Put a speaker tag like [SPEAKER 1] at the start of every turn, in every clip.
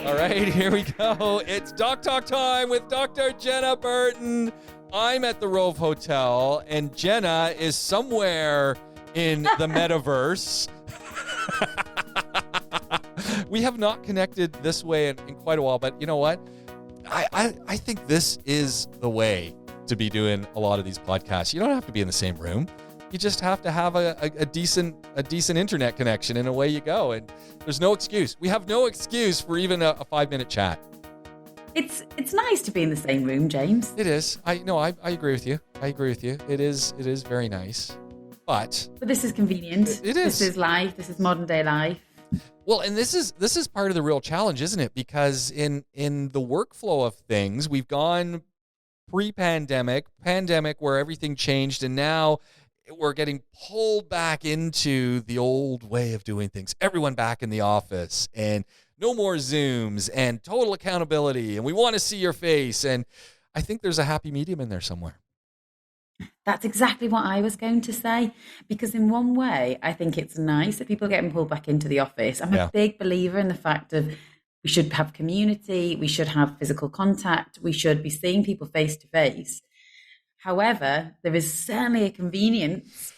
[SPEAKER 1] All right, here we go. It's DocTalk time with Dr. Jenna Burton. I'm at the Rove Hotel, and Jenna is somewhere in the metaverse. We have not connected this way in quite a while, but you know what? I think this is the way to be doing a lot of these podcasts. You don't have to be in the same room. You just have to have a decent internet connection, and away you go. And there's no excuse. We have no excuse for even a 5-minute chat.
[SPEAKER 2] It's nice to be in the same room, James.
[SPEAKER 1] It is. I agree with you. It is very nice. But
[SPEAKER 2] this is convenient.
[SPEAKER 1] It is.
[SPEAKER 2] This is life. This is modern day life.
[SPEAKER 1] Well, and this is part of the real challenge, isn't it? Because in the workflow of things, we've gone pre-pandemic, pandemic, where everything changed, and now we're getting pulled back into the old way of doing things. Everyone back in the office, and no more Zooms, and total accountability, and we want to see your face. And I think there's a happy medium in there somewhere.
[SPEAKER 2] That's exactly what I was going to say, because in one way, I think it's nice that people are getting pulled back into the office. I'm a big believer in the fact of we should have community, we should have physical contact, we should be seeing people face to face. However, there is certainly a convenience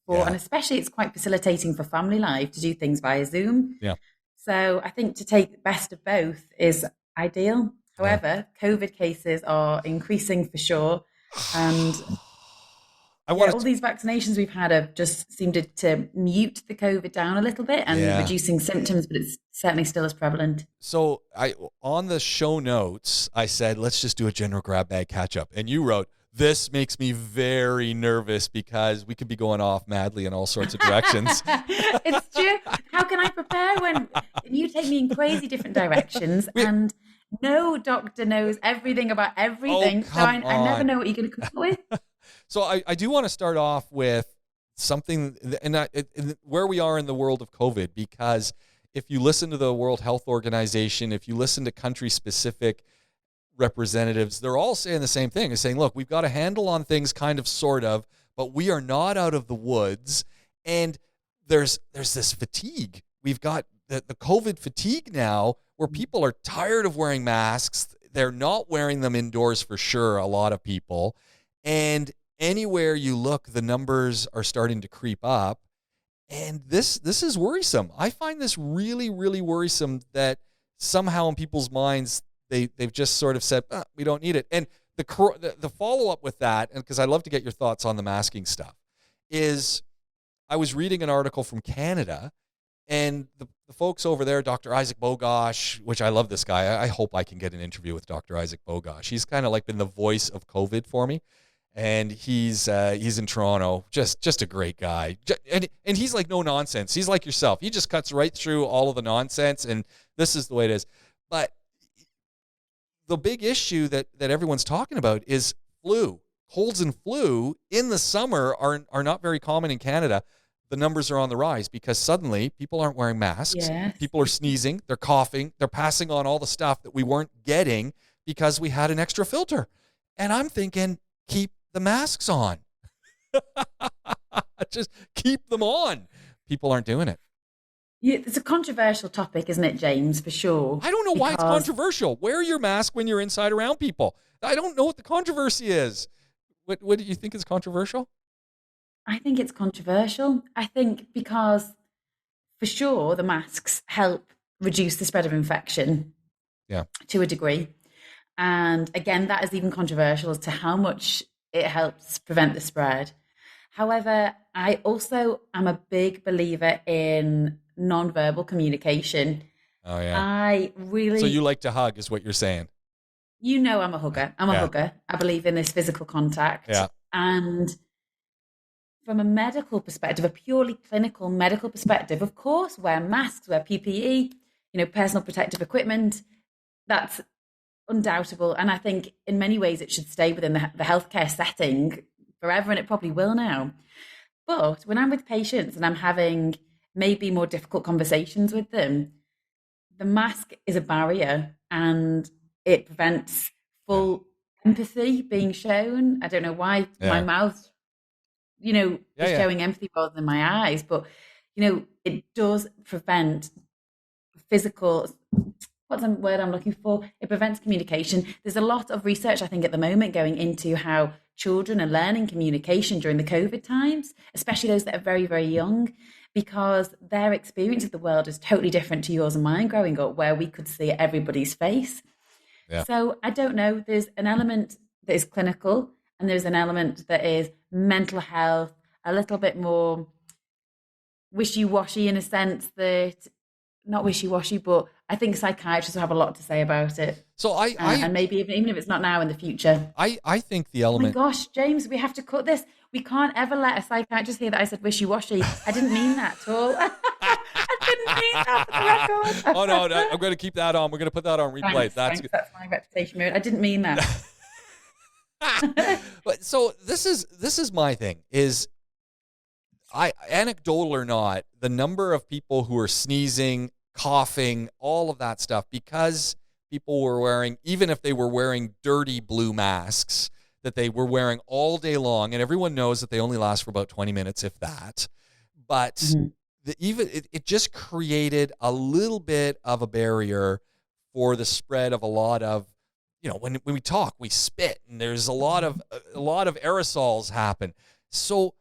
[SPEAKER 2] and especially it's quite facilitating for family life to do things via Zoom.
[SPEAKER 1] Yeah.
[SPEAKER 2] So I think to take the best of both is ideal. However, COVID cases are increasing for sure. And all these vaccinations we've had have just seemed to mute the COVID down a little bit and reducing symptoms, but it's certainly still as prevalent.
[SPEAKER 1] So on the show notes, I said, let's just do a general grab bag catch up. And you wrote, this makes me very nervous because we could be going off madly in all sorts of directions.
[SPEAKER 2] It's true. How can I prepare when you take me in crazy different directions and no doctor knows everything about everything. So I never know what you're going to come up with.
[SPEAKER 1] So I do want to start off with something and where we are in the world of COVID, because if you listen to the World Health Organization, if you listen to country-specific representatives, they're all saying the same thing. They're saying, look, we've got a handle on things, kind of, sort of, but we are not out of the woods. And there's this fatigue. We've got the COVID fatigue now where people are tired of wearing masks. They're not wearing them indoors for sure, a lot of people. And anywhere you look, the numbers are starting to creep up. And this is worrisome. I find this really, really worrisome that somehow in people's minds, they've just sort of said, we don't need it. And the follow-up with that, and because I'd love to get your thoughts on the masking stuff, is I was reading an article from Canada, and the folks over there, Dr. Isaac Bogosh, which I love this guy. I hope I can get an interview with Dr. Isaac Bogosh. He's kind of like been the voice of COVID for me. And he's in Toronto, just a great guy. And he's like no nonsense. He's like yourself. He just cuts right through all of the nonsense, and this is the way it is. But the big issue that everyone's talking about is flu. Colds and flu in the summer are not very common in Canada. The numbers are on the rise because suddenly people aren't wearing masks. Yes. People are sneezing, they're coughing, they're passing on all the stuff that we weren't getting because we had an extra filter. And I'm thinking, keep the masks on. Just keep them on. People aren't doing it.
[SPEAKER 2] Yeah, it's a controversial topic, isn't it, James, for sure?
[SPEAKER 1] I don't know why it's controversial. Wear your mask when you're inside around people. I don't know what the controversy is. What do you think is controversial?
[SPEAKER 2] I think it's controversial. I think because, for sure, the masks help reduce the spread of infection to a degree. And again, that is even controversial as to how much it helps prevent the spread. However, I also am a big believer in nonverbal communication.
[SPEAKER 1] Oh, yeah.
[SPEAKER 2] So
[SPEAKER 1] you like to hug is what you're saying.
[SPEAKER 2] You know I'm a hugger. I'm a hugger. I believe in this physical contact.
[SPEAKER 1] Yeah.
[SPEAKER 2] And from a medical perspective, a purely clinical medical perspective, of course, wear masks, wear PPE, personal protective equipment. That's undoubtable. And I think in many ways it should stay within the healthcare setting forever, and it probably will now. But when I'm with patients and I'm having maybe more difficult conversations with them, the mask is a barrier and it prevents full empathy being shown. I don't know why my mouth, is showing empathy rather than my eyes, but, it does prevent physical what's the word I'm looking for? It prevents communication. There's a lot of research, I think, at the moment going into how children are learning communication during the COVID times, especially those that are very, very young, because their experience of the world is totally different to yours and mine growing up, where we could see everybody's face.
[SPEAKER 1] Yeah.
[SPEAKER 2] So I don't know. There's an element that is clinical, and there's an element that is mental health, a little bit more wishy-washy in a sense that, not wishy-washy, but I think psychiatrists will have a lot to say about it.
[SPEAKER 1] So
[SPEAKER 2] and maybe even if it's not now, in the future.
[SPEAKER 1] I think the
[SPEAKER 2] Oh
[SPEAKER 1] element.
[SPEAKER 2] my gosh, James, we have to cut this. We can't ever let a psychiatrist hear that I said wishy-washy. I didn't mean that at all. I didn't mean that for the record.
[SPEAKER 1] Oh no, I'm going to keep that on. We're going to put that on replay.
[SPEAKER 2] Thanks. That's my reputation. I didn't mean that.
[SPEAKER 1] But so this is my thing is, anecdotal or not, the number of people who are sneezing, coughing, all of that stuff, because people were wearing, even if they were wearing dirty blue masks that they were wearing all day long, and everyone knows that they only last for about 20 minutes, if that. But it just created a little bit of a barrier for the spread of a lot of, when we talk, we spit, and there's a lot of aerosols happen. So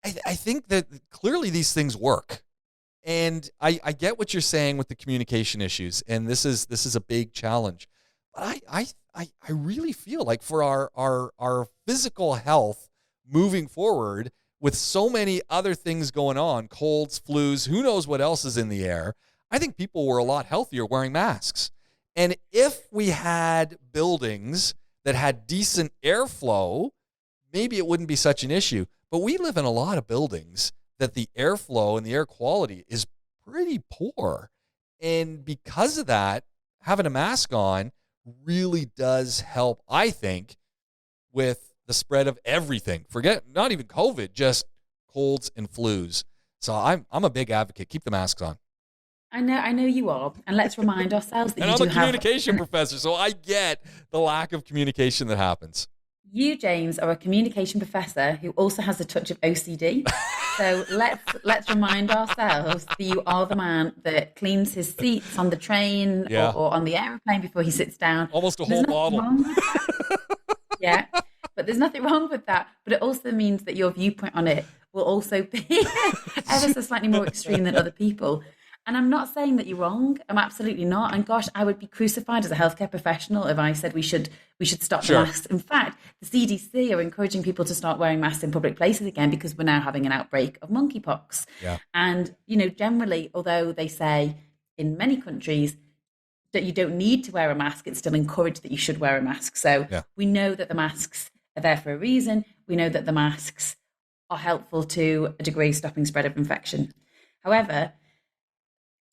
[SPEAKER 1] I think that clearly these things work. And I get what you're saying with the communication issues, and this is a big challenge. But I really feel like for our physical health moving forward, with so many other things going on, colds, flus, who knows what else is in the air, I think people were a lot healthier wearing masks. And if we had buildings that had decent airflow, maybe it wouldn't be such an issue. But we live in a lot of buildings that the airflow and the air quality is pretty poor. And because of that, having a mask on really does help, I think, with the spread of everything. Forget, not even COVID, just colds and flus. So I'm a big advocate. Keep the masks on.
[SPEAKER 2] I know you are. And let's remind ourselves that
[SPEAKER 1] and
[SPEAKER 2] you
[SPEAKER 1] I'm
[SPEAKER 2] do
[SPEAKER 1] a communication professor, so I get the lack of communication that happens.
[SPEAKER 2] You, James, are a communication professor who also has a touch of OCD. So let's remind ourselves that you are the man that cleans his seats on the train or on the airplane before he sits down.
[SPEAKER 1] Almost a whole bottle.
[SPEAKER 2] Yeah, but there's nothing wrong with that. But it also means that your viewpoint on it will also be ever so slightly more extreme than other people. And I'm not saying that you're wrong. I'm absolutely not. And gosh, I would be crucified as a healthcare professional if I said we should stop the masks. In fact, the CDC are encouraging people to start wearing masks in public places again because we're now having an outbreak of monkeypox.
[SPEAKER 1] Yeah.
[SPEAKER 2] And, generally, although they say in many countries that you don't need to wear a mask, it's still encouraged that you should wear a mask. So we know that the masks are there for a reason. We know that the masks are helpful to a degree stopping spread of infection. However,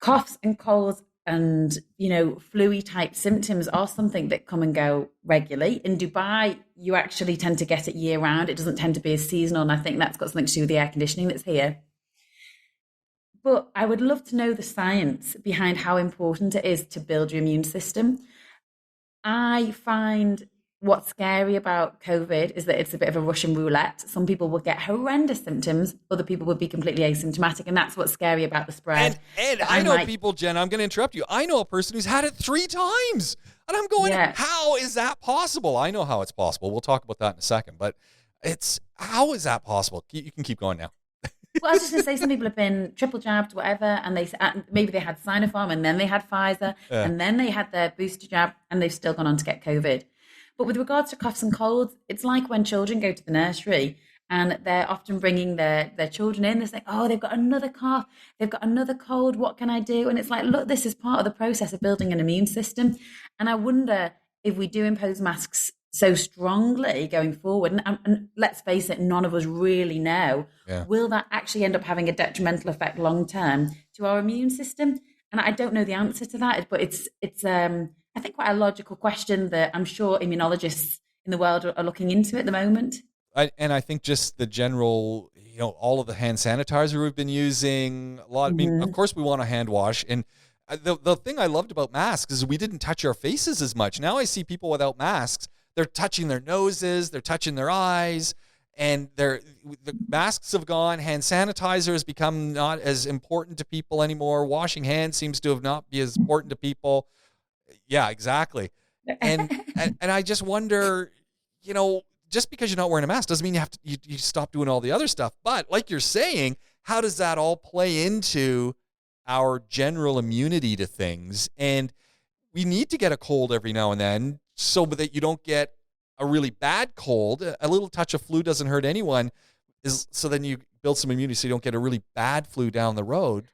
[SPEAKER 2] coughs and colds and, flu-y type symptoms are something that come and go regularly. In Dubai, you actually tend to get it year round. It doesn't tend to be as seasonal. And I think that's got something to do with the air conditioning that's here. But I would love to know the science behind how important it is to build your immune system. I find what's scary about COVID is that it's a bit of a Russian roulette. Some people will get horrendous symptoms. Other people would be completely asymptomatic. And that's what's scary about the spread.
[SPEAKER 1] And I know people, Jen, I'm going to interrupt you. I know a person who's had it 3 times. And I'm going, how is that possible? I know how it's possible. We'll talk about that in a second. But how is that possible? You can keep going now.
[SPEAKER 2] Well, I was just going to say, some people have been triple jabbed, whatever, and maybe they had Sinopharm and then they had Pfizer and then they had their booster jab and they've still gone on to get COVID. But with regards to coughs and colds, it's like when children go to the nursery and they're often bringing their children in. They're saying, oh, they've got another cough, they've got another cold, what can I do? And it's like, look, this is part of the process of building an immune system. And I wonder if we do impose masks so strongly going forward, and let's face it, none of us really know, will that actually end up having a detrimental effect long term to our immune system? And I don't know the answer to that, but it's I think quite a logical question that I'm sure immunologists in the world are looking into at the moment.
[SPEAKER 1] I think just the general, all of the hand sanitizer we've been using, a lot. I mean, of course we want a hand wash. And the thing I loved about masks is we didn't touch our faces as much. Now I see people without masks. They're touching their noses, they're touching their eyes. and the masks have gone. Hand sanitizer has become not as important to people anymore. Washing hands seems to have not be as important to people. Yeah, exactly. And I just wonder, just because you're not wearing a mask doesn't mean you have to you stop doing all the other stuff. But like you're saying, how does that all play into our general immunity to things? And we need to get a cold every now and then so that you don't get a really bad cold. A little touch of flu doesn't hurt anyone, so then you build some immunity so you don't get a really bad flu down the road.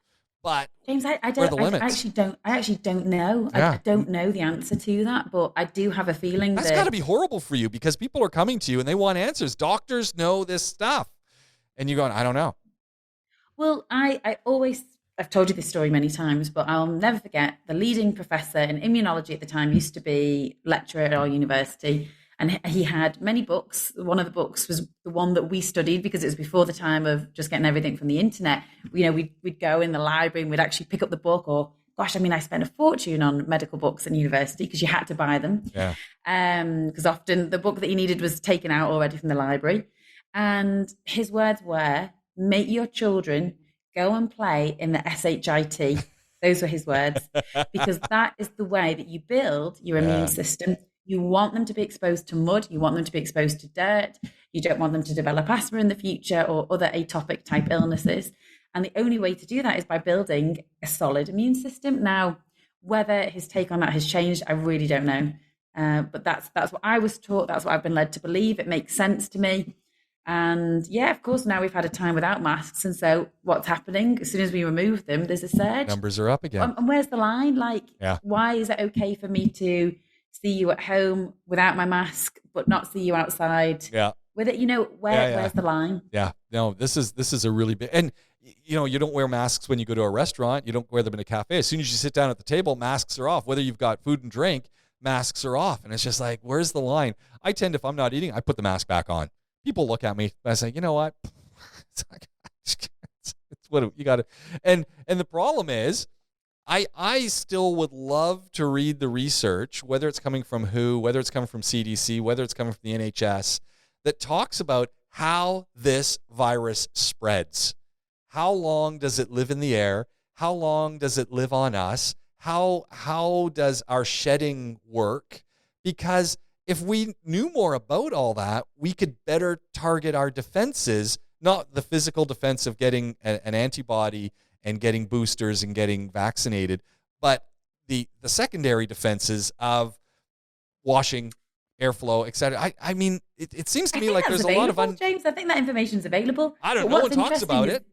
[SPEAKER 1] But
[SPEAKER 2] James, I actually don't know.
[SPEAKER 1] Yeah.
[SPEAKER 2] I don't know the answer to that, but I do have a feeling
[SPEAKER 1] that's
[SPEAKER 2] that
[SPEAKER 1] got to be horrible for you because people are coming to you and they want answers. Doctors know this stuff. And you're going, I don't know.
[SPEAKER 2] Well, I've told you this story many times, but I'll never forget the leading professor in immunology at the time used to be lecturer at our university. And he had many books. One of the books was the one that we studied because it was before the time of just getting everything from the internet. We'd go in the library and we'd actually pick up the book, or gosh, I spent a fortune on medical books in university because you had to buy them.
[SPEAKER 1] Yeah.
[SPEAKER 2] Because often the book that you needed was taken out already from the library. And his words were, make your children go and play in the SHIT. Those were his words, because that is the way that you build your immune system. You want them to be exposed to mud. You want them to be exposed to dirt. You don't want them to develop asthma in the future or other atopic type illnesses. And the only way to do that is by building a solid immune system. Now, whether his take on that has changed, I really don't know. But that's what I was taught. That's what I've been led to believe. It makes sense to me. And yeah, of course, now we've had a time without masks. And so what's happening? As soon as we remove them, there's a surge.
[SPEAKER 1] Numbers are up again.
[SPEAKER 2] And where's the line? Why is it okay for me to see you at home without my mask, but not see you outside with it? Where's the line?
[SPEAKER 1] Yeah, no, this is a really big, and you don't wear masks when you go to a restaurant. You don't wear them in a cafe. As soon as you sit down at the table, masks are off. Whether you've got food and drink, masks are off. And it's just like, where's the line? I tend, if I'm not eating, I put the mask back on. People look at me and I say, you know what? It's what you got to, and the problem is, I still would love to read the research, whether it's coming from WHO, whether it's coming from CDC, whether it's coming from the NHS, that talks about how this virus spreads. How long does it live in the air? How long does it live on us? How does our shedding work? Because if we knew more about all that, we could better target our defenses, not the physical defense of getting an antibody and getting boosters and getting vaccinated, but the secondary defenses of washing, airflow, et cetera. It seems to me like there's a lot of
[SPEAKER 2] James, I think that information's available.
[SPEAKER 1] I don't know. No one talks about it.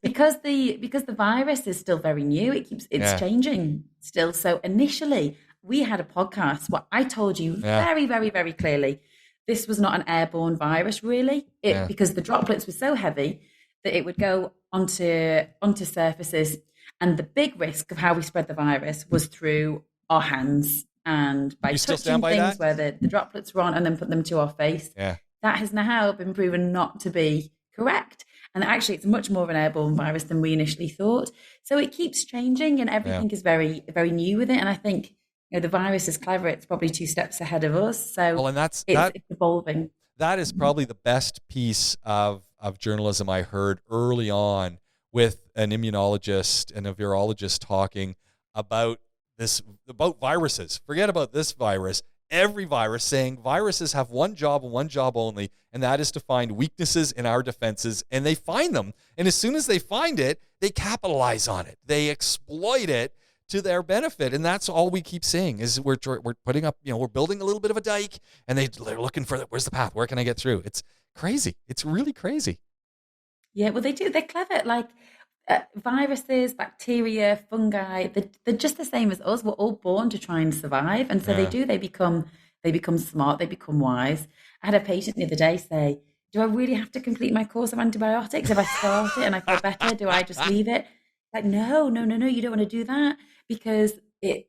[SPEAKER 2] because the virus is still very new, it's changing still. So initially, we had a podcast where I told you very, very, very clearly this was not an airborne virus, really, because the droplets were so heavy that it would go onto surfaces. And the big risk of how we spread the virus was through our hands and by touching things where the droplets were on and then put them to our face. Yeah. That has now been proven not to be correct. And actually, it's much more of an airborne virus than we initially thought. So it keeps changing and everything is very, very new with it. And I think the virus is clever. It's probably 2 steps ahead of us. So it's evolving.
[SPEAKER 1] That is probably the best piece of journalism I heard early on with an immunologist and a virologist talking about viruses. Forget about this virus. Every virus, saying viruses have one job and one job only, and that is to find weaknesses in our defenses, and they find them. And as soon as they find it, they capitalize on it. They exploit it to their benefit. And that's all we keep saying is we're putting up, we're building a little bit of a dike, and they're looking for where's the path? Where can I get through? It's crazy. It's really crazy. Yeah,
[SPEAKER 2] well, they do. They're clever. Like viruses, bacteria, fungi, they're just the same as us. We're all born to try and survive. And so they become smart, they become wise. I had a patient the other day say, do I really have to complete my course of antibiotics? If I start it and I feel better, do I just leave it? Like, no, you don't want to do that, because it,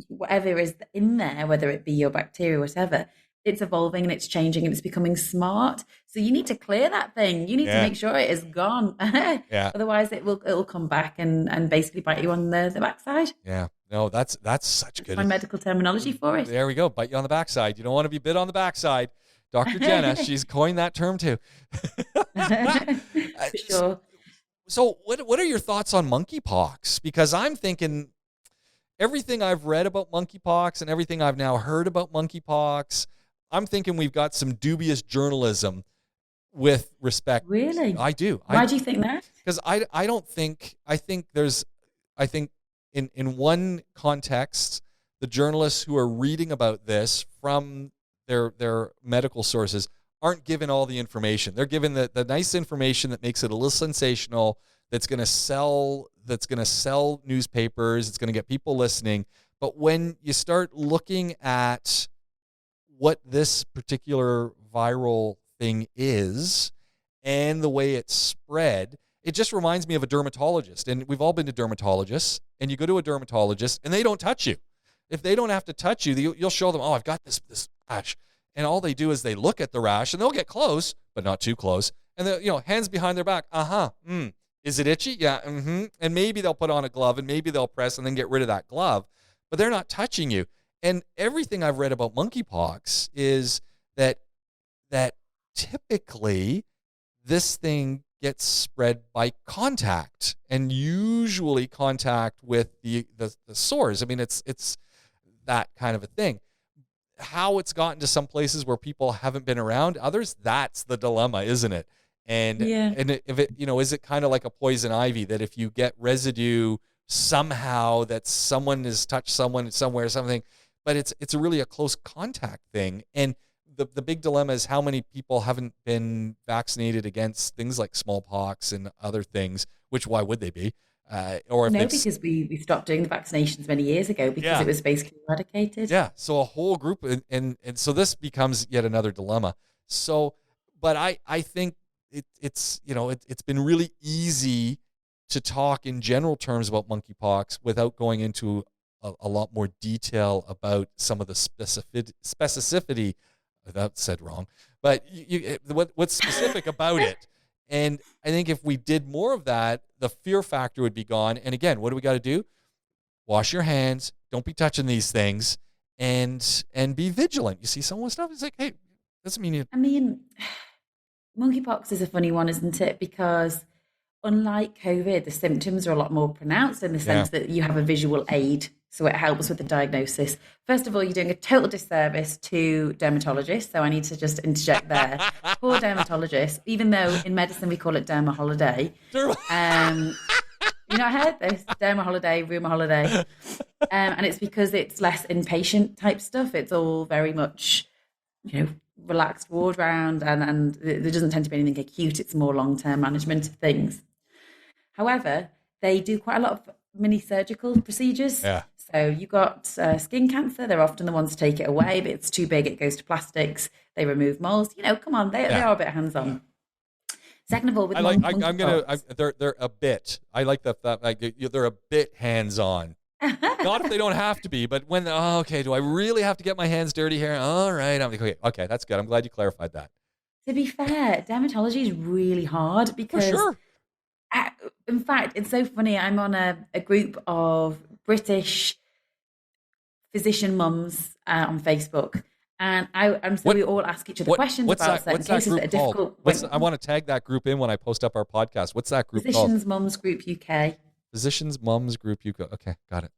[SPEAKER 2] whatever is in there, whether it be your bacteria or whatever, it's evolving and it's changing and it's becoming smart. So you need to clear that thing. You need to make sure it is gone. Otherwise it'll come back and basically bite you on the backside.
[SPEAKER 1] Yeah. No, that's such good.
[SPEAKER 2] My medical terminology for it.
[SPEAKER 1] There we go. Bite you on the backside. You don't want to be bit on the backside. Dr. Jenna, she's coined that term too.
[SPEAKER 2] For sure.
[SPEAKER 1] So what are your thoughts on monkeypox? Because I'm thinking everything I've read about monkeypox and everything I've now heard about monkeypox, I'm thinking we've got some dubious journalism with respect.
[SPEAKER 2] Really?
[SPEAKER 1] I do.
[SPEAKER 2] Why do you think that?
[SPEAKER 1] Because I don't think, I think in one context, the journalists who are reading about this from their medical sources aren't given all the information. They're given the nice information that makes it a little sensational, that's going to sell newspapers, it's going to get people listening. But when you start looking at what this particular viral thing is and the way it's spread, it just reminds me of a dermatologist. And we've all been to dermatologists, and you go to a dermatologist and they don't touch you. If they don't have to touch you, you'll show them, oh, I've got this rash. And all they do is they look at the rash and they'll get close, but not too close. And they'll, hands behind their back. Is it itchy? Yeah. And maybe they'll put on a glove and maybe they'll press and then get rid of that glove, but they're not touching you. And everything I've read about monkeypox is that typically this thing gets spread by contact, and usually contact with the sores. I mean, it's that kind of a thing. How it's gotten to some places where people haven't been around others, that's the dilemma, isn't it? And if it, is it kind of like a poison ivy that if you get residue somehow that someone has touched someone somewhere, something, but it's really a close contact thing. And the big dilemma is how many people haven't been vaccinated against things like smallpox and other things, which why would they be?
[SPEAKER 2] Because we stopped doing the vaccinations many years ago because it was basically eradicated.
[SPEAKER 1] Yeah, so a whole group, and so this becomes yet another dilemma. So, but I think it's been really easy to talk in general terms about monkeypox without going into a lot more detail about some of the specificity. That said wrong, but what's specific about it. And I think if we did more of that, the fear factor would be gone. And again, what do we got to do? Wash your hands. Don't be touching these things, and be vigilant. You see someone with stuff, it's like, hey, doesn't mean you.
[SPEAKER 2] I mean, monkeypox is a funny one, isn't it? Because unlike COVID, the symptoms are a lot more pronounced in the sense that you have a visual aid. So it helps with the diagnosis. First of all, you're doing a total disservice to dermatologists. So I need to just interject there. Poor dermatologists, even though in medicine we call it derma holiday. I heard this, derma holiday, rheuma holiday. And it's because it's less inpatient type stuff. It's all very much, relaxed ward round and there doesn't tend to be anything acute. It's more long-term management of things. However, they do quite a lot of mini surgical procedures.
[SPEAKER 1] Yeah.
[SPEAKER 2] So you got skin cancer. They're often the ones to take it away, but it's too big. It goes to plastics. They remove moles. Come on, they are a bit hands-on. Second of all, with
[SPEAKER 1] they're a bit. I like that they're a bit hands-on. Not if they don't have to be, but when do I really have to get my hands dirty here? All right, I'm like, okay, that's good. I'm glad you clarified that.
[SPEAKER 2] To be fair, dermatology is really hard because.
[SPEAKER 1] For sure.
[SPEAKER 2] In fact, it's so funny. I'm on a group of British physician mums on Facebook, and we all ask each other questions about certain cases that are difficult.
[SPEAKER 1] I want to tag that group in when I post up our podcast. What's that group called?
[SPEAKER 2] Physicians Mums Group UK.
[SPEAKER 1] Physicians Mums Group UK. Okay, got it.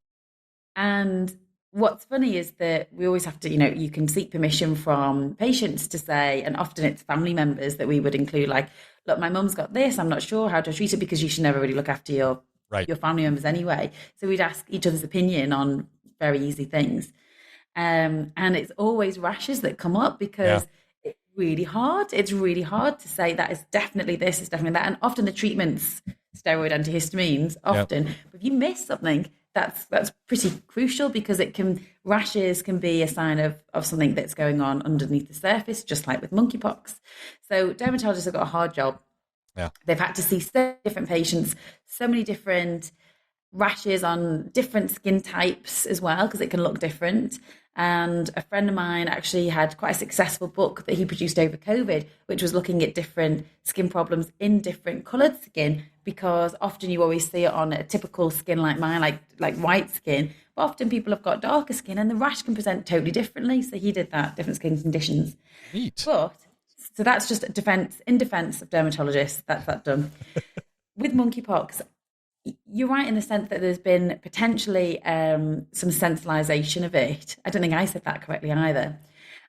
[SPEAKER 2] And what's funny is that we always have to, you can seek permission from patients to say, and often it's family members that we would include, like, look, my mum's got this, I'm not sure how to treat it, because you should never really look after your family members anyway. So we'd ask each other's opinion on very easy things. And it's always rashes that come up because it's really hard. It's really hard to say that is definitely this, it's definitely that. And often the treatment's steroid antihistamines, often. But if you miss something, that's pretty crucial because rashes can be a sign of something that's going on underneath the surface, just like with monkeypox. So dermatologists have got a hard job.
[SPEAKER 1] Yeah.
[SPEAKER 2] They've had to see so many different patients, so many different rashes on different skin types as well, because it can look different. And a friend of mine actually had quite a successful book that he produced over COVID, which was looking at different skin problems in different coloured skin, because often you always see it on a typical skin like mine, like white skin. But often people have got darker skin and the rash can present totally differently. So he did that, different skin conditions.
[SPEAKER 1] Neat.
[SPEAKER 2] But so that's just in defense of dermatologists. That's that done. With monkeypox, you're right in the sense that there's been potentially some sensationalization of it. I don't think I said that correctly either.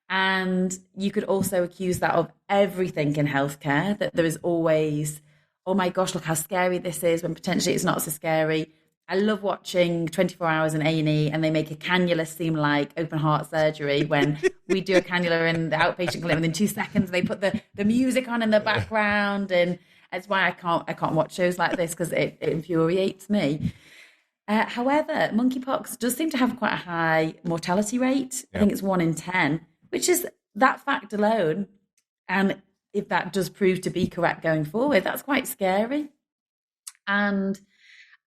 [SPEAKER 2] And you could also accuse that of everything in healthcare, that there is always, oh my gosh, look how scary this is, when potentially it's not so scary. I love watching 24 Hours in A&E, and they make a cannula seem like open heart surgery when we do a cannula in the outpatient clinic. Within 2 seconds, they put the music on in the background, and that's why I can't watch shows like this, because it infuriates me. However, monkeypox does seem to have quite a high mortality rate. I think it's 1 in 10, which is that fact alone. And if that does prove to be correct going forward, that's quite scary. And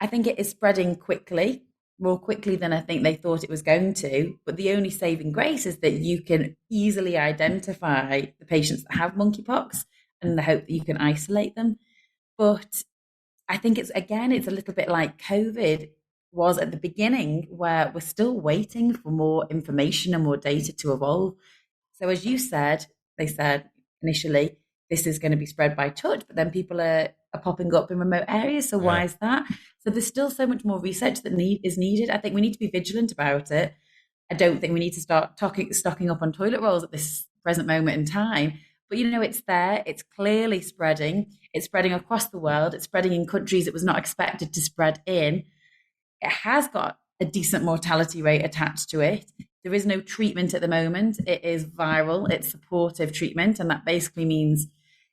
[SPEAKER 2] I think it is spreading quickly, more quickly than I think they thought it was going to. But the only saving grace is that you can easily identify the patients that have monkeypox, and the hope that you can isolate them. But I think it's a little bit like COVID was at the beginning, where we're still waiting for more information and more data to evolve. So as you said, they said initially, this is going to be spread by touch, but then people are popping up in remote areas. So why is that? So there's still so much more research that is needed. I think we need to be vigilant about it. I don't think we need to start stocking up on toilet rolls at this present moment in time. But it's there. It's clearly spreading. It's spreading across the world. It's spreading in countries it was not expected to spread in. It has got a decent mortality rate attached to it. There is no treatment at the moment. It is viral. It's supportive treatment. And that basically means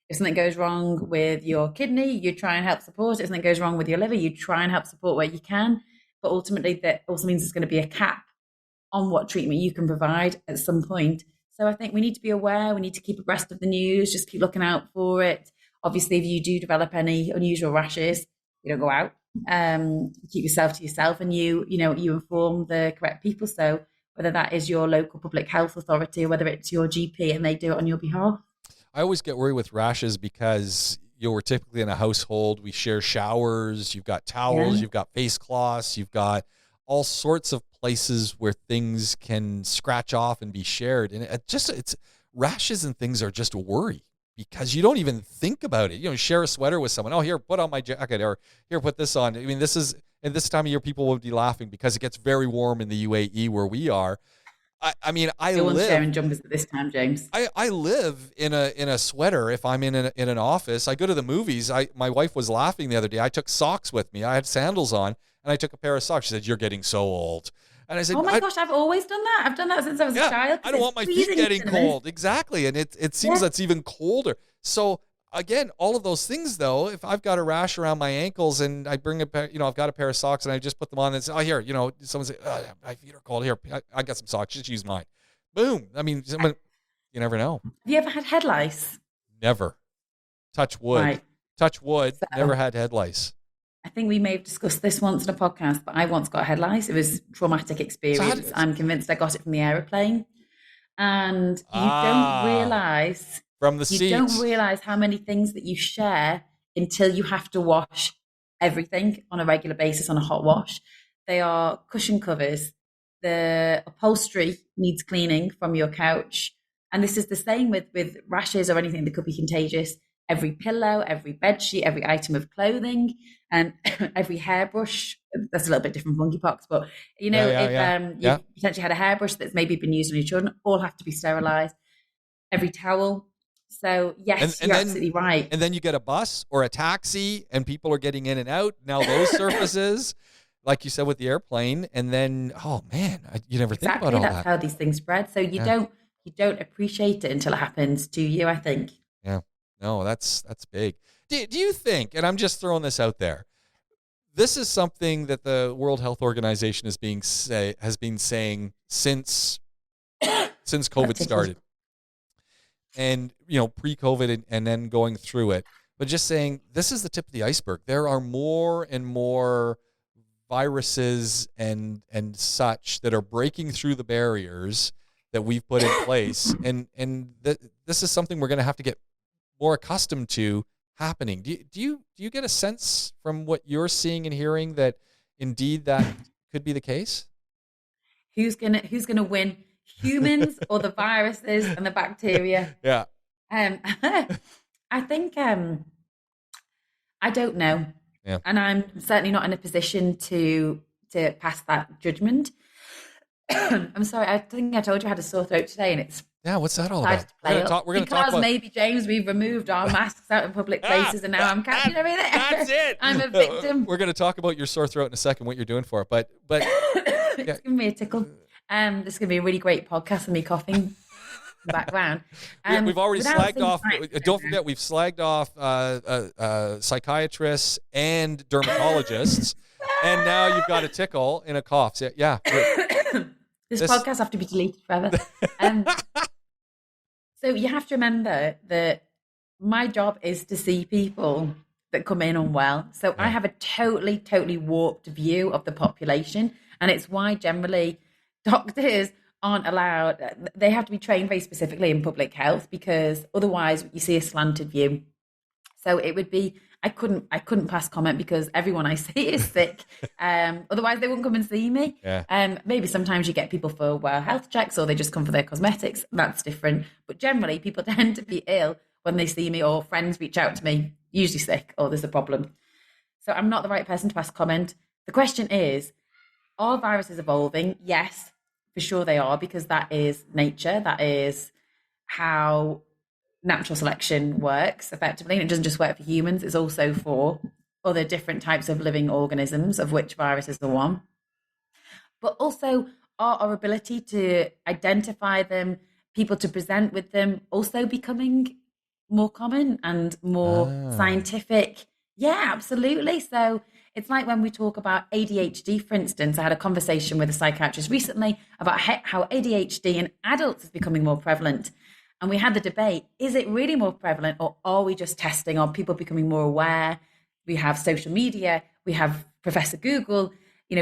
[SPEAKER 2] if something goes wrong with your kidney, you try and help support it. If something goes wrong with your liver, you try and help support where you can. But ultimately, that also means there's going to be a cap on what treatment you can provide at some point. So I think we need to be aware. We need to keep abreast of the news, just keep looking out for it. Obviously, if you do develop any unusual rashes, you don't go out. Keep yourself to yourself, and you inform the correct people. So whether that is your local public health authority or whether it's your GP and they do it on your behalf.
[SPEAKER 1] I always get worried with rashes because we're typically in a household. We share showers. You've got towels. You've got face cloths. You've got all sorts of places where things can scratch off and be shared. And it's rashes and things are just a worry because you don't even think about it. Share a sweater with someone. Oh, here, put on my jacket, or here, put this on. I mean, this time of year, people will be laughing because it gets very warm in the UAE where we are.
[SPEAKER 2] No one's sharing jumpers at this time, James.
[SPEAKER 1] I live in a sweater if I'm in an office. I go to the movies. My wife was laughing the other day. I took socks with me. I had sandals on, and I took a pair of socks. She said, "You're getting so old." And I said,
[SPEAKER 2] "Oh my gosh, I've always done that. I've done that since I was a child.
[SPEAKER 1] I don't want my feet getting cold." Exactly, and it seems that's even colder. So again, all of those things, though, if I've got a rash around my ankles and I bring I've got a pair of socks and I just put them on and say, "Oh, here," someone say, "Oh, my feet are cold. Here, I got some socks. Just use mine." Boom. I mean, you never know.
[SPEAKER 2] Have you ever had head lice?
[SPEAKER 1] Never. Touch wood.
[SPEAKER 2] Right.
[SPEAKER 1] Touch wood. So, never had head lice.
[SPEAKER 2] I think we may have discussed this once in a podcast, but I once got head lice. It was a traumatic experience. I'm convinced I got it from the aeroplane. And you don't realize
[SPEAKER 1] from the seat.
[SPEAKER 2] You don't realize how many things that you share until you have to wash everything on a regular basis on a hot wash. They are cushion covers. The upholstery needs cleaning from your couch. And this is the same with rashes or anything that could be contagious. Every pillow, every bed sheet, every item of clothing, and every hairbrush. That's a little bit different from monkeypox, but you potentially had a hairbrush that's maybe been used on your children, all have to be sterilized. Every towel. So yes, you're absolutely right.
[SPEAKER 1] And then you get a bus or a taxi and people are getting in and out. Now those surfaces, like you said with the airplane, and then, oh man, you never think about all that.
[SPEAKER 2] That's how these things spread. So you don't appreciate it until it happens to you, I think.
[SPEAKER 1] Yeah. No, that's big. Do you think, and I'm just throwing this out there, this is something that the World Health Organization has been saying since COVID started. And, pre-COVID and then going through it, but just saying this is the tip of the iceberg. There are more and more viruses and such that are breaking through the barriers that we've put in place, and this is something we're going to have to get more accustomed to happening. Do you get a sense from what you're seeing and hearing that indeed that could be the case?
[SPEAKER 2] Who's gonna win, humans or the viruses and the bacteria?
[SPEAKER 1] Yeah.
[SPEAKER 2] I think I don't know, and I'm certainly not in a position to pass that judgment. I'm sorry. I think I told you I had a sore throat today, and it's
[SPEAKER 1] what's that all about? We're going to talk about
[SPEAKER 2] maybe, James, we've removed our masks out in public places, and now I'm catching everything.
[SPEAKER 1] That's it.
[SPEAKER 2] I'm a victim.
[SPEAKER 1] We're going to talk about your sore throat in a second, what you're doing for it, but
[SPEAKER 2] it's giving me a tickle. This is going to be a really great podcast with me coughing in the background.
[SPEAKER 1] We've already slagged off. Don't forget, we've slagged off psychiatrists and dermatologists, and now you've got a tickle and a cough. So, yeah.
[SPEAKER 2] This podcast have to be deleted forever. So you have to remember that my job is to see people that come in unwell. So I have a totally warped view of the population. And it's why generally doctors aren't allowed, they have to be trained very specifically in public health, because otherwise you see a slanted view. So it would be, I couldn't pass comment because everyone I see is sick. Otherwise they wouldn't come and see me.
[SPEAKER 1] Yeah.
[SPEAKER 2] Maybe sometimes you get people for health checks, or they just come for their cosmetics. That's different. But generally people tend to be ill when they see me, or friends reach out to me, usually sick, or there's a problem. So I'm not the right person to pass comment. The question is, are viruses evolving? Yes, for sure they are, because that is nature. That is how natural selection works effectively, and it doesn't just work for humans, it's also for other different types of living organisms, of which viruses are one. But also our ability to identify them, people to present with them, also becoming more common and more scientific. Yeah, absolutely. So it's like when we talk about ADHD, for instance. I had a conversation with a psychiatrist recently about how ADHD in adults is becoming more prevalent. And we had the debate, is it really more prevalent, or are we just testing? Are people becoming more aware? We have social media, we have Professor Google,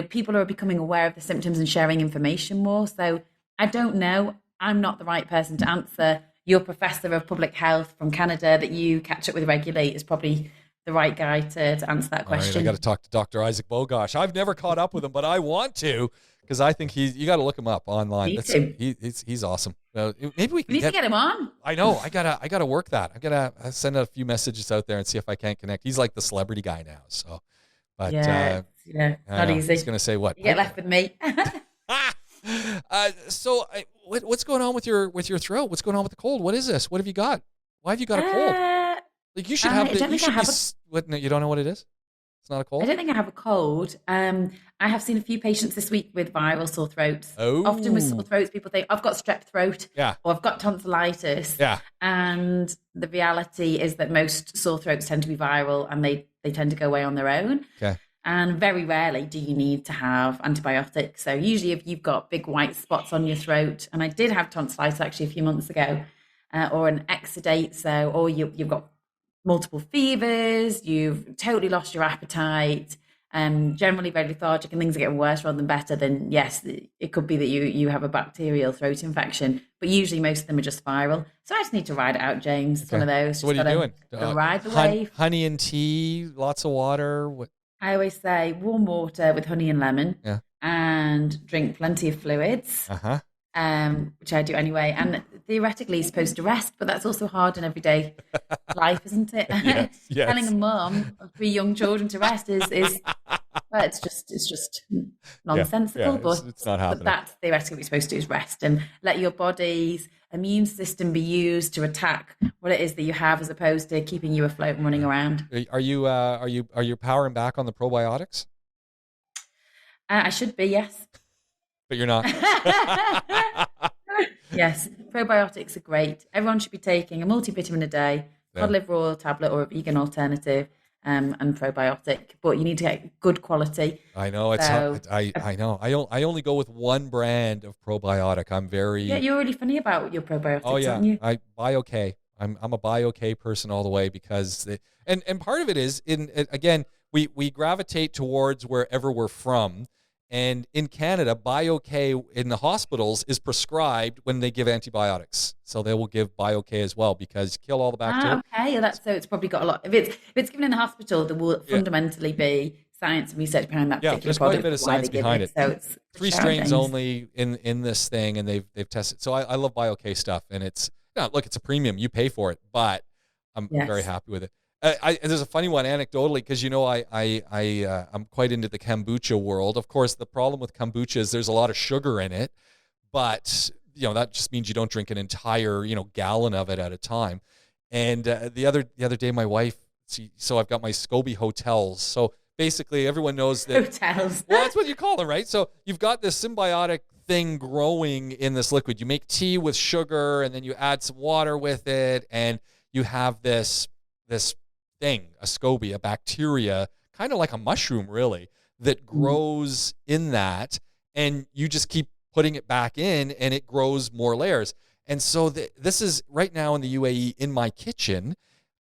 [SPEAKER 2] people are becoming aware of the symptoms and sharing information more. So I don't know. I'm not the right person to answer. Your professor of public health from Canada that you catch up with regularly is probably the right guy to answer that question.
[SPEAKER 1] All right, I got to talk to Dr. Isaac Bogosh. I've never caught up with him, but I want to, because I think you got to look him up online. He's awesome. Maybe we need
[SPEAKER 2] to get him on.
[SPEAKER 1] I know. I gotta work that. I gotta send a few messages out there and see if I can't connect. He's like the celebrity guy now. So, but
[SPEAKER 2] not easy.
[SPEAKER 1] He's gonna say what?
[SPEAKER 2] You get left with me.
[SPEAKER 1] So what's going on with your throat? What's going on with the cold? What is this? What have you got? Why have you got a cold? Like you should have. You don't know what it is? It's not a cold?
[SPEAKER 2] I don't think I have a cold. I have seen a few patients this week with viral sore throats.
[SPEAKER 1] Oh.
[SPEAKER 2] Often with sore throats, people think, I've got strep throat, or I've got tonsillitis.
[SPEAKER 1] Yeah.
[SPEAKER 2] And the reality is that most sore throats tend to be viral, and they tend to go away on their own.
[SPEAKER 1] Okay.
[SPEAKER 2] And very rarely do you need to have antibiotics. So usually if you've got big white spots on your throat, and I did have tonsillitis actually a few months ago, or an exudate, or you've got multiple fevers, you've totally lost your appetite, generally very lethargic, and things are getting worse rather than better, then yes, it could be that you have a bacterial throat infection. But usually most of them are just viral. So I just need to ride it out, James. It's one of those.
[SPEAKER 1] So what are you doing?
[SPEAKER 2] Ride the wave.
[SPEAKER 1] Honey and tea, lots of water. What?
[SPEAKER 2] I always say warm water with honey and lemon, and drink plenty of fluids. Which I do anyway, and theoretically you're supposed to rest, but that's also hard in everyday life, isn't it?
[SPEAKER 1] Yes.
[SPEAKER 2] Telling a mum of 3 young children to rest is well, it's just nonsensical. But
[SPEAKER 1] it's not happening.
[SPEAKER 2] But that's theoretically what you're supposed to do, is rest and let your body's immune system be used to attack what it is that you have, as opposed to keeping you afloat and running around.
[SPEAKER 1] Are you powering back on the probiotics?
[SPEAKER 2] I should be, yes.
[SPEAKER 1] But you're not.
[SPEAKER 2] Yes, probiotics are great. Everyone should be taking a multivitamin a day, cod liver oil tablet or a vegan alternative, and probiotic. But you need to get good quality.
[SPEAKER 1] I know I know. I only go with one brand of probiotic. I'm very.
[SPEAKER 2] Yeah, you're really funny about your probiotics.
[SPEAKER 1] Oh yeah,
[SPEAKER 2] aren't you?
[SPEAKER 1] I BioK. I'm a BioK person all the way, because and part of it is again, we gravitate towards wherever we're from. And in Canada, BioK in the hospitals is prescribed when they give antibiotics. So they will give BioK as well because kill all the bacteria.
[SPEAKER 2] Okay. So it's probably got a lot. If it's given in the hospital, there will fundamentally be science and research behind that particular
[SPEAKER 1] there's
[SPEAKER 2] product.
[SPEAKER 1] quite a bit of science behind it.
[SPEAKER 2] So it's
[SPEAKER 1] 3 strains only in this thing, and they've tested. So I love BioK stuff, and it's it's a premium. You pay for it, but I'm very happy with it. And there's a funny one anecdotally because I'm quite into the kombucha world. Of course, the problem with kombucha is there's a lot of sugar in it, but that just means you don't drink an entire gallon of it at a time. And the other day, my wife, so I've got my SCOBY hotels. So basically, everyone knows that
[SPEAKER 2] hotels.
[SPEAKER 1] Well, that's what you call them, right? So you've got this symbiotic thing growing in this liquid. You make tea with sugar, and then you add some water with it, and you have this thing, a SCOBY, a bacteria, kind of like a mushroom, really, that grows in that, and you just keep putting it back in, and it grows more layers. And so this is right now in the UAE in my kitchen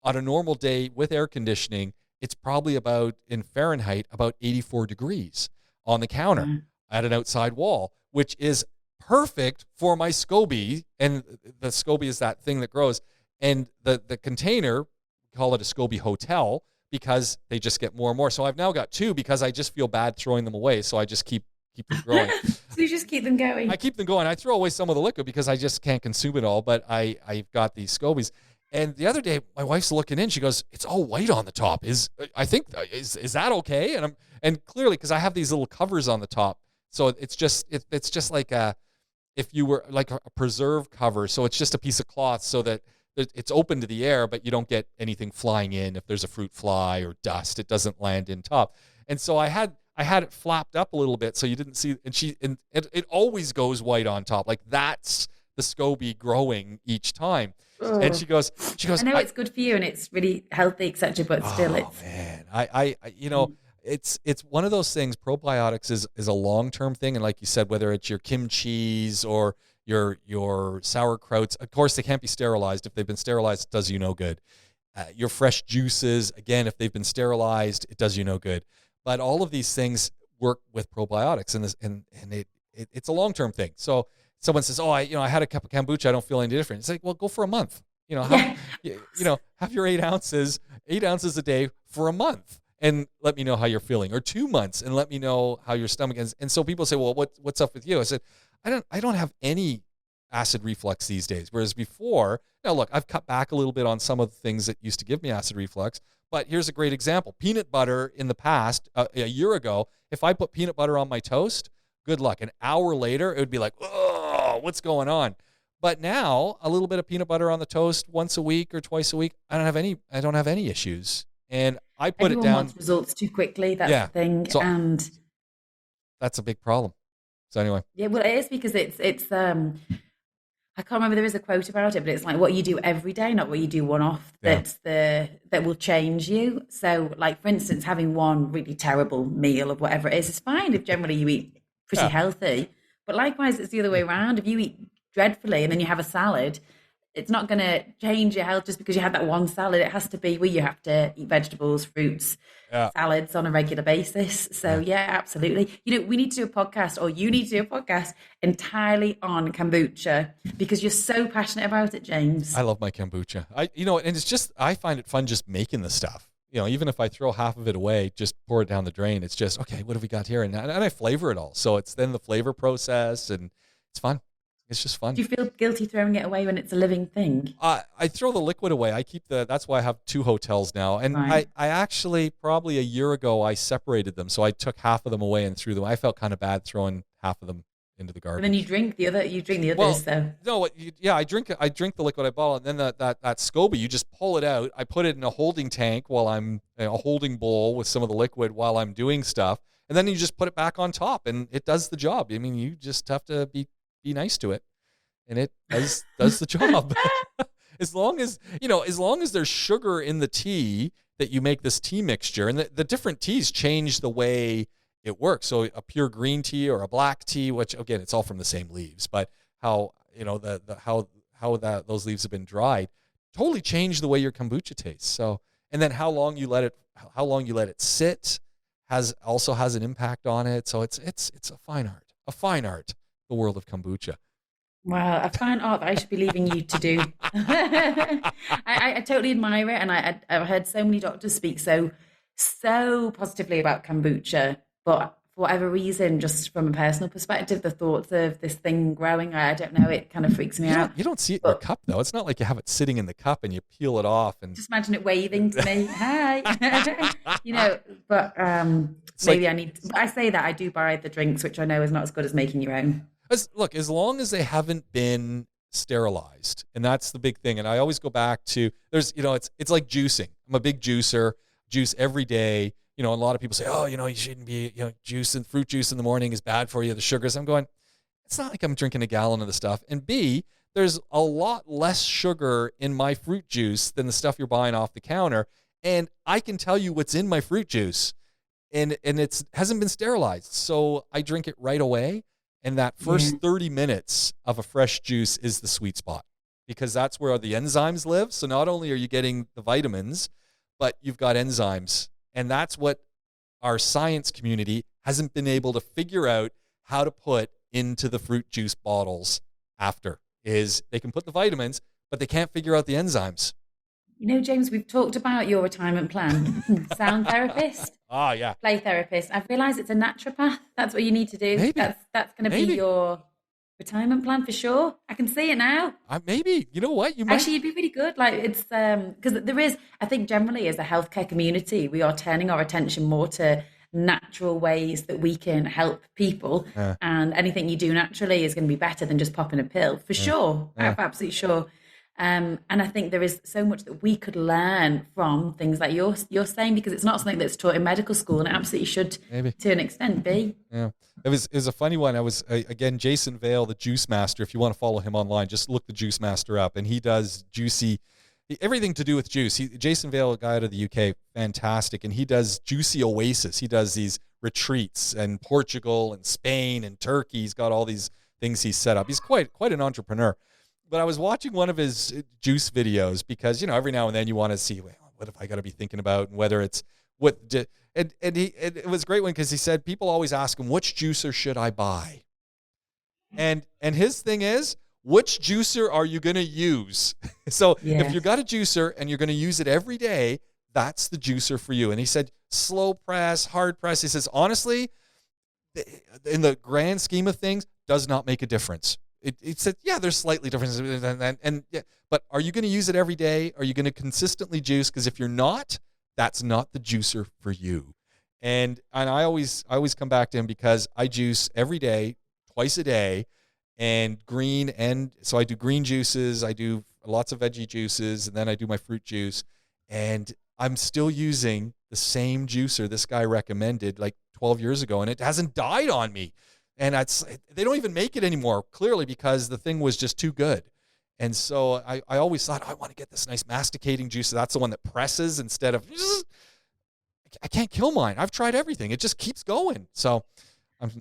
[SPEAKER 1] on a normal day with air conditioning. It's probably in Fahrenheit, about 84 degrees on the counter at an outside wall, which is perfect for my SCOBY. And the SCOBY is that thing that grows. And the container, call it a SCOBY hotel because they just get more and more. So I've now got 2 because I just feel bad throwing them away. So I just keep them growing.
[SPEAKER 2] So you just keep them going.
[SPEAKER 1] I keep them going. I throw away some of the liquid because I just can't consume it all. But I've got these SCOBYs. And the other day, my wife's looking in. She goes, "It's all white on the top. Is that okay?" And clearly, because I have these little covers on the top, so it's just like if you were like a preserve cover. So it's just a piece of cloth so that it's open to the air, but you don't get anything flying in. If there's a fruit fly or dust, it doesn't land in top. And so I had it flapped up a little bit so you didn't see. And it always goes white on top. Like that's the SCOBY growing each time. And she goes.
[SPEAKER 2] I know it's good for you and it's really healthy, etc. But still,
[SPEAKER 1] man, it's one of those things. Probiotics is a long-term thing, and like you said, whether it's your kimchis or your sauerkrauts, of course they can't be sterilized. If they've been sterilized, it does you no good. Your fresh juices, again, if they've been sterilized, it does you no good. But all of these things work with probiotics, and it's a long-term thing. So someone says, "Oh, I had a cup of kombucha, I don't feel any different." It's like, well, go for a month. Have your 8 ounces a day for a month, and let me know how you're feeling, or 2 months, and let me know how your stomach is. And so people say, "Well, what's up with you?" I said, I don't have any acid reflux these days. Whereas before, now look, I've cut back a little bit on some of the things that used to give me acid reflux. But here's a great example: peanut butter in the past, a year ago, if I put peanut butter on my toast, good luck. An hour later, it would be like, "Oh, what's going on?" But now, a little bit of peanut butter on the toast once a week or twice a week, I don't have any issues. And I put
[SPEAKER 2] Everyone
[SPEAKER 1] it down.
[SPEAKER 2] wants results too quickly. That's the thing,
[SPEAKER 1] so
[SPEAKER 2] and
[SPEAKER 1] that's a big problem. So anyway,
[SPEAKER 2] well, it is because it's I can't remember. There is a quote about it, but it's like what you do every day, not what you do one off. That will change you. So, like for instance, having one really terrible meal of whatever it is fine if generally you eat pretty healthy. But likewise, it's the other way around. If you eat dreadfully and then you have a salad, it's not going to change your health just because you had that one salad. It has to be where you have to eat vegetables, fruits, salads on a regular basis. So absolutely. We need to do a podcast, or you need to do a podcast entirely on kombucha because you're so passionate about it, James.
[SPEAKER 1] I love my kombucha. And it's just, I find it fun just making the stuff. Even if I throw half of it away, just pour it down the drain. It's just, okay, what have we got here? And I flavor it all. So it's then the flavor process, and it's fun. It's just fun.
[SPEAKER 2] Do you feel guilty throwing it away when it's a living thing?
[SPEAKER 1] I throw the liquid away. I keep that's why I have 2 hotels now. And I actually, probably a year ago, I separated them. So I took half of them away and threw them. I felt kind of bad throwing half of them into the garbage.
[SPEAKER 2] And then you drink the others, though.
[SPEAKER 1] No, I drink the liquid I bottle, and then that SCOBY, you just pull it out. I put it in a holding tank while I'm a holding bowl with some of the liquid while I'm doing stuff. And then you just put it back on top, and it does the job. I mean, you just have to be nice to it, and it does the job. as long as there's sugar in the tea that you make this tea mixture, and the different teas change the way it works. So a pure green tea or a black tea, which again, it's all from the same leaves, but how those leaves have been dried totally change the way your kombucha tastes. So And then how long you let it sit has an impact on it. So it's a fine art, the world of kombucha.
[SPEAKER 2] Well, a fine art that I should be leaving you to do. I totally admire it, and I've heard so many doctors speak so positively about kombucha, but for whatever reason, just from a personal perspective, the thoughts of this thing growing, I don't know, it kind of freaks me out.
[SPEAKER 1] You don't see it in your cup, though. It's not like you have it sitting in the cup and you peel it off. And
[SPEAKER 2] just imagine it waving to me. Hi. But maybe I need to, I say that I do buy the drinks, which I know is not as good as making your own.
[SPEAKER 1] Look, as long as they haven't been sterilized, and that's the big thing. And I always go back to, it's like juicing. I'm a big juicer, juice every day. A lot of people say, oh, you shouldn't be, fruit juice in the morning is bad for you, the sugars. I'm going, it's not like I'm drinking a gallon of the stuff. And B, there's a lot less sugar in my fruit juice than the stuff you're buying off the counter. And I can tell you what's in my fruit juice, and it hasn't been sterilized. So I drink it right away. And that first 30 minutes of a fresh juice is the sweet spot, because that's where the enzymes live. So not only are you getting the vitamins, but you've got enzymes. And that's what our science community hasn't been able to figure out how to put into the fruit juice bottles after, is they can put the vitamins, but they can't figure out the enzymes.
[SPEAKER 2] James, we've talked about your retirement plan. Sound therapist.
[SPEAKER 1] Oh, yeah.
[SPEAKER 2] Play therapist. I've realised it's a naturopath. That's what you need to do.
[SPEAKER 1] Maybe.
[SPEAKER 2] That's going to be your retirement plan for sure. I can see it now.
[SPEAKER 1] Maybe. You know what? You might.
[SPEAKER 2] Actually, you'd be really good. Like, it's because there is, I think generally as a healthcare community, we are turning our attention more to natural ways that we can help people. And anything you do naturally is going to be better than just popping a pill, for sure. I'm absolutely sure. And I think there is so much that we could learn from things like you're saying, because it's not something that's taught in medical school, and it absolutely should, maybe, to an extent, be.
[SPEAKER 1] Yeah, it was a funny one. I was again, Jason Vale, the Juice Master. If you want to follow him online, just look the Juice Master up, and he does everything to do with juice. Jason Vale, a guy out of the UK, fantastic, and he does Juicy Oasis. He does these retreats in Portugal and Spain and Turkey. He's got all these things he's set up. He's quite an entrepreneur. But I was watching one of his juice videos because, every now and then you want to see, what have I got to be thinking about, and whether it's and it was a great one because he said people always ask him, which juicer should I buy? And his thing is, which juicer are you going to use? So if you've got a juicer and you're going to use it every day, that's the juicer for you. And he said, slow press, hard press. He says, honestly, in the grand scheme of things, does not make a difference. It said, there's slightly differences, but are you going to use it every day? Are you going to consistently juice? Because if you're not, that's not the juicer for you. And I always come back to him because I juice every day, twice a day, and so I do green juices, I do lots of veggie juices, and then I do my fruit juice. And I'm still using the same juicer this guy recommended like 12 years ago, and it hasn't died on me. And they don't even make it anymore, clearly, because the thing was just too good. And so I always thought, I want to get this nice masticating juice. So that's the one that presses instead of, I can't kill mine. I've tried everything. It just keeps going. So,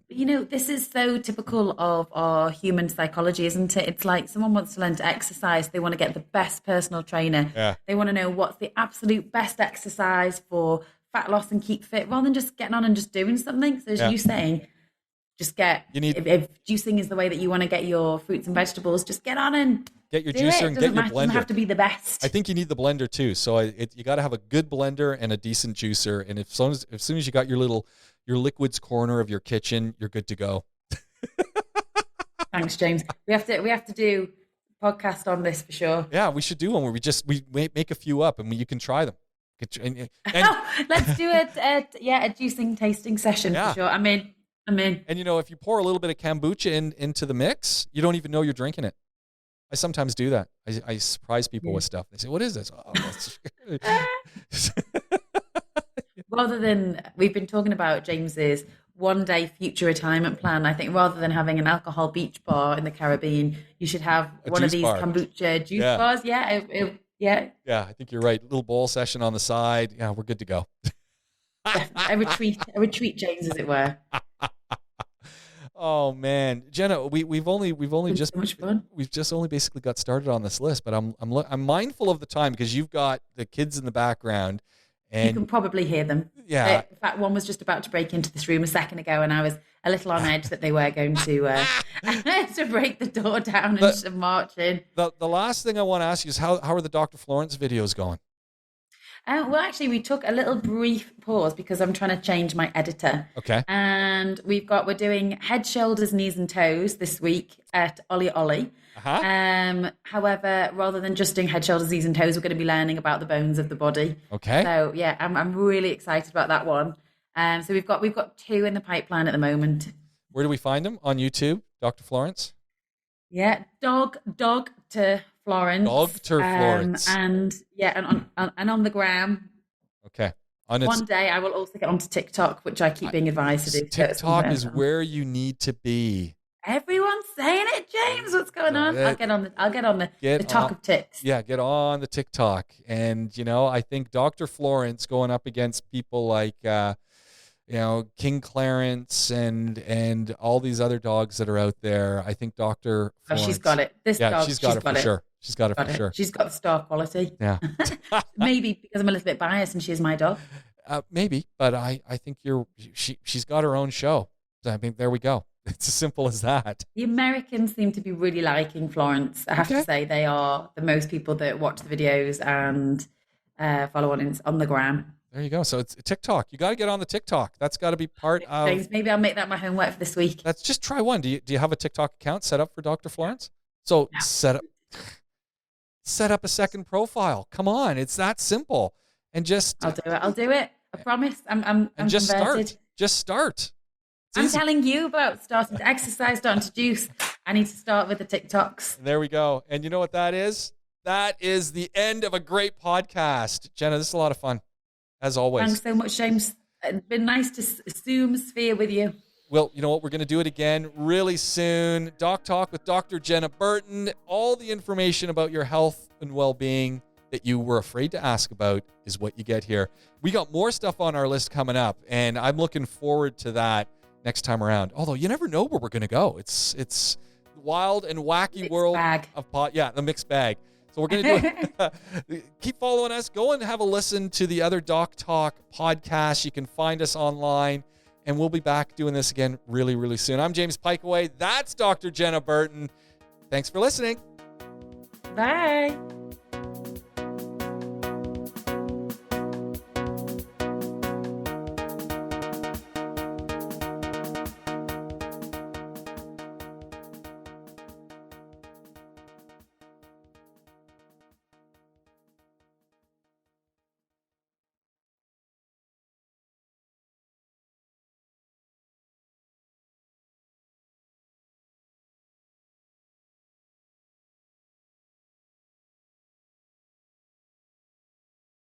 [SPEAKER 2] this is so typical of our human psychology, isn't it? It's like someone wants to learn to exercise. They want to get the best personal trainer. Yeah. They want to know what's the absolute best exercise for fat loss and keep fit, rather than just getting on and just doing something. So as you saying, just if juicing is the way that you want to get your fruits and vegetables, just get on and
[SPEAKER 1] get your juicer and get your blender. It doesn't
[SPEAKER 2] have to be the best.
[SPEAKER 1] I think you need the blender too. So you got to have a good blender and a decent juicer. And as soon as you got your liquids corner of your kitchen, you're good to go.
[SPEAKER 2] Thanks, James. We have to do a podcast on this for sure.
[SPEAKER 1] Yeah, we should do one where we make a few up and you can try them.
[SPEAKER 2] Let's do a juicing tasting session for sure. I'm in. And
[SPEAKER 1] if you pour a little bit of kombucha into the mix, you don't even know you're drinking it. I sometimes do that. I surprise people with stuff. They say, "What is this?" Oh, that's
[SPEAKER 2] rather than, we've been talking about James's one-day future retirement plan. I think rather than having an alcohol beach bar in the Caribbean, you should have one of these kombucha juice bars. Yeah. Yeah,
[SPEAKER 1] I think you're right. Little bowl session on the side. Yeah, we're good to go.
[SPEAKER 2] A retreat, James, as it were.
[SPEAKER 1] Oh man, Jenna, we've only just
[SPEAKER 2] so much fun.
[SPEAKER 1] we've just only basically got started on this list, but I'm mindful of the time because you've got the kids in the background,
[SPEAKER 2] You can
[SPEAKER 1] and
[SPEAKER 2] probably hear them.
[SPEAKER 1] yeah,
[SPEAKER 2] In fact, one was just about to break into this room a second ago, and I was a little on edge that they were going to to break the door down and march in.
[SPEAKER 1] the last thing I want to ask you is how are the Dr. Florence videos going?
[SPEAKER 2] Well, actually, we took a little brief pause because I'm trying to change my editor.
[SPEAKER 1] Okay.
[SPEAKER 2] And we're doing head, shoulders, knees, and toes this week at Ollie Ollie. However, rather than just doing head, shoulders, knees, and toes, we're going to be learning about the bones of the body.
[SPEAKER 1] Okay.
[SPEAKER 2] So yeah, I'm really excited about that one. So we've got 2 in the pipeline at the moment.
[SPEAKER 1] Where do we find them? On YouTube, Dr. Florence?
[SPEAKER 2] Yeah, dog to Florence.
[SPEAKER 1] Dog to Florence.
[SPEAKER 2] And on the gram.
[SPEAKER 1] Okay.
[SPEAKER 2] One day I will also get onto TikTok, which I keep being advised to do.
[SPEAKER 1] TikTok is where you need to be.
[SPEAKER 2] Everyone's saying it, James. What's going on? I'll get on the talk of ticks.
[SPEAKER 1] Yeah, get on the TikTok. And I think Dr. Florence going up against people like King Clarence and all these other dogs that are out there. I think Dr. Florence,
[SPEAKER 2] she's got it. She's got it for sure.
[SPEAKER 1] She's got it for sure.
[SPEAKER 2] She's got the star quality.
[SPEAKER 1] Yeah.
[SPEAKER 2] Maybe because I'm a little bit biased and she is my dog.
[SPEAKER 1] Maybe, but I think she's got her own show. I mean, there we go. It's as simple as that.
[SPEAKER 2] The Americans seem to be really liking Florence. I have to say they are the most people that watch the videos and follow on the gram.
[SPEAKER 1] There you go. So it's TikTok. You got to get on the TikTok. That's got to be part of.
[SPEAKER 2] James, maybe I'll make that my homework for this week.
[SPEAKER 1] Let's just try one. Do you have a TikTok account set up for Dr. Florence? So
[SPEAKER 2] No.
[SPEAKER 1] set up a second profile. Come on, it's that simple. And just
[SPEAKER 2] I'll do it. I promise. I'm
[SPEAKER 1] just
[SPEAKER 2] converted.
[SPEAKER 1] start. Just start.
[SPEAKER 2] I'm telling you about starting to exercise, starting to juice. I need to start with the TikToks.
[SPEAKER 1] There we go. And you know what that is? That is the end of a great podcast. Jenna, this is a lot of fun, as always.
[SPEAKER 2] Thanks so much, James. It's been nice to Zoom sphere with you.
[SPEAKER 1] Well, you know what? We're going to do it again really soon. DocTalk with Dr. Jenna Burton. All the information about your health and well-being that you were afraid to ask about is what you get here. We got more stuff on our list coming up, and I'm looking forward to that next time around. Although you never know where we're going to go. It's wild and wacky world of pod. Yeah, the mixed bag. So we're going to do it. Keep following us. Go and have a listen to the other DocTalk podcasts. You can find us online, and we'll be back doing this again really, really soon. I'm James Pikeway. That's Dr. Jenna Burton. Thanks for listening.
[SPEAKER 2] Bye.